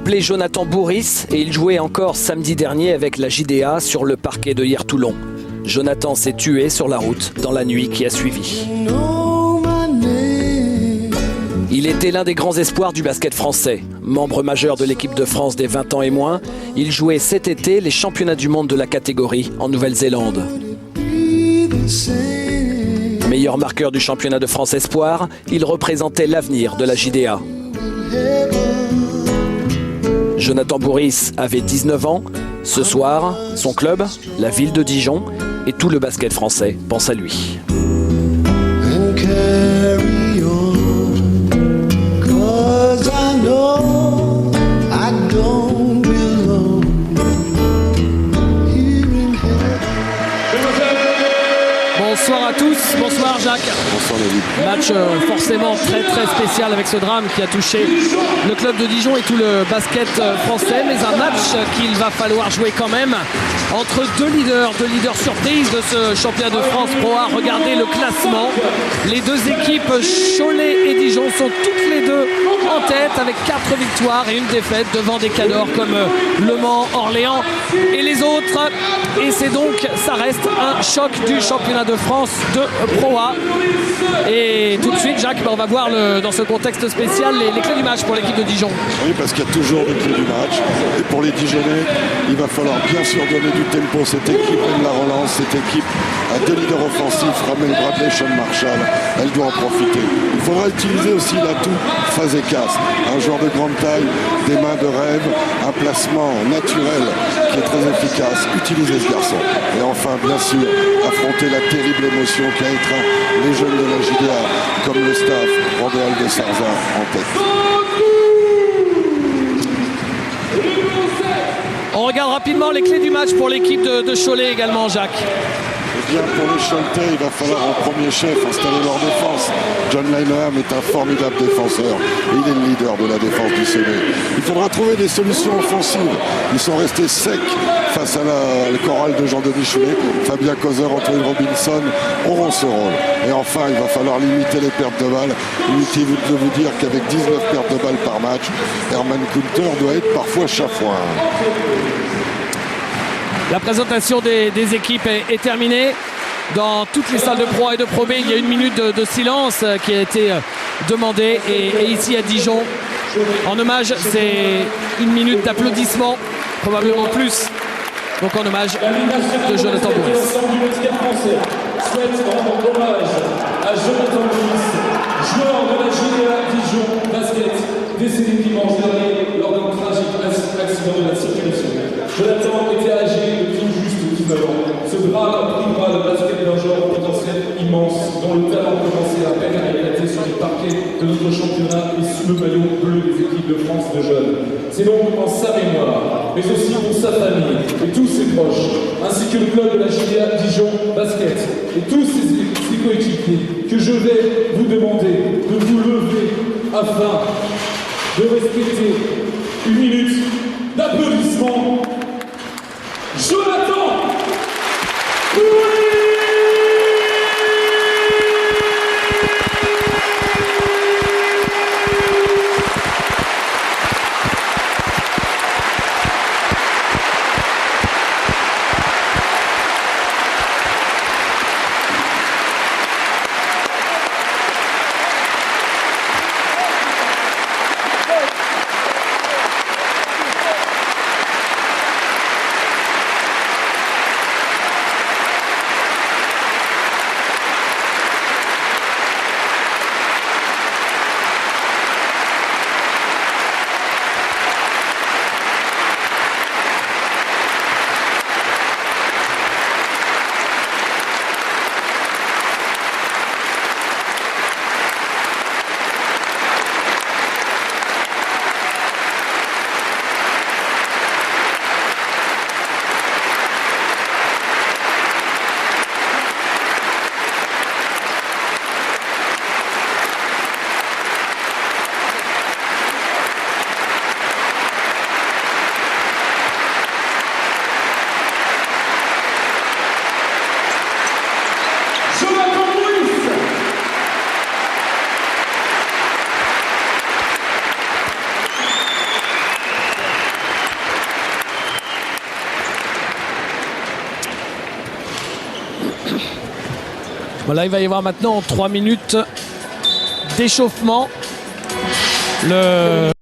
s'appelait Jonathan Bourris et il jouait encore samedi dernier avec la JDA sur le parquet de Hyères-Toulon. Jonathan s'est tué sur la route dans la nuit qui a suivi. Il était l'un des grands espoirs du basket français. Membre majeur de l'équipe de France des 20 ans et moins, il jouait cet été les championnats du monde de la catégorie en Nouvelle-Zélande. Meilleur marqueur du championnat de France Espoir, il représentait l'avenir de la JDA. Jonathan Bourris avait 19 ans. Ce soir, son club, la ville de Dijon et tout le basket français pensent à lui. Bonsoir à tous, bonsoir Jacques. Bonsoir David. Match forcément très spécial avec ce drame qui a touché le club de Dijon et tout le basket français, mais un match qu'il va falloir jouer quand même entre deux leaders surprises de ce championnat de France Pro A. Regardez le classement. Les deux équipes Cholet et Dijon sont toutes les deux en tête avec 4 victoires et une défaite devant des cadors comme Le Mans, Orléans et les autres. Et c'est donc, ça reste un choc du championnat de France de Pro A. Et tout de suite, Jacques, on va voir dans ce contexte spécial les clés du match pour l'équipe de Dijon. Oui, parce qu'il y a toujours des clés du match. Et pour les Dijonnais, il va falloir bien sûr donner du tempo. Cette équipe aime la relance. Cette équipe a 2 leaders offensifs, Ramel Bradley, Sean Marshall. Elle doit en profiter. Il faudra utiliser aussi l'atout Fazekas, un joueur de grande taille, des mains de rêve, un placement naturel qui est très efficace. Utilisez ce garçon. Et enfin, bien sûr, affronter la terrible émotion qui a étreint les jeunes de la JDA, comme le staff, Rodéal de Sarza en tête. On regarde rapidement les clés du match pour l'équipe de Cholet également, Jacques. Eh bien, pour les Choletais, il va falloir en premier chef installer leur défense. John Linehan est un formidable défenseur. Et il est le leader de la défense du CV. Il faudra trouver des solutions offensives. Ils sont restés secs face à le chorale de Jean-Denis Choulet. Fabien Causer, Antoine Robinson auront ce rôle. Et enfin, il va falloir limiter les pertes de balles. Inutile de vous dire qu'avec 19 pertes de balles par match, Herman Kunter doit être parfois chafouin. La présentation des équipes est terminée. Dans toutes les salles de Pro A et de Pro B, il y a 1 minute de silence qui a été demandée. Et ici à Dijon, en hommage, c'est 1 minute d'applaudissements, probablement plus. Donc en hommage de Jonathan Bourris. Souhaite rendre hommage à Jonathan Bourris, joueur de la JDA Dijon Basket, décédé dimanche dernier lors d'un tragique accident de la circulation. Jonathan était âgé de tout juste 19 ans. Ce drame privera le basket d'un joueur au potentiel immense, dont le talent commençait à peine à éclater sur les parquets de notre championnat et sous le maillot bleu des équipes de France de jeunes. C'est donc en sa mémoire, mais aussi pour sa famille et tous ses proches, ainsi que le club de la JDA Dijon Basket et tous ses coéquipiers, que je vais vous demander de vous lever afin de respecter 1 minute d'applaudissement. Jonathan Bourris! Voilà, il va y avoir maintenant 3 minutes d'échauffement. Le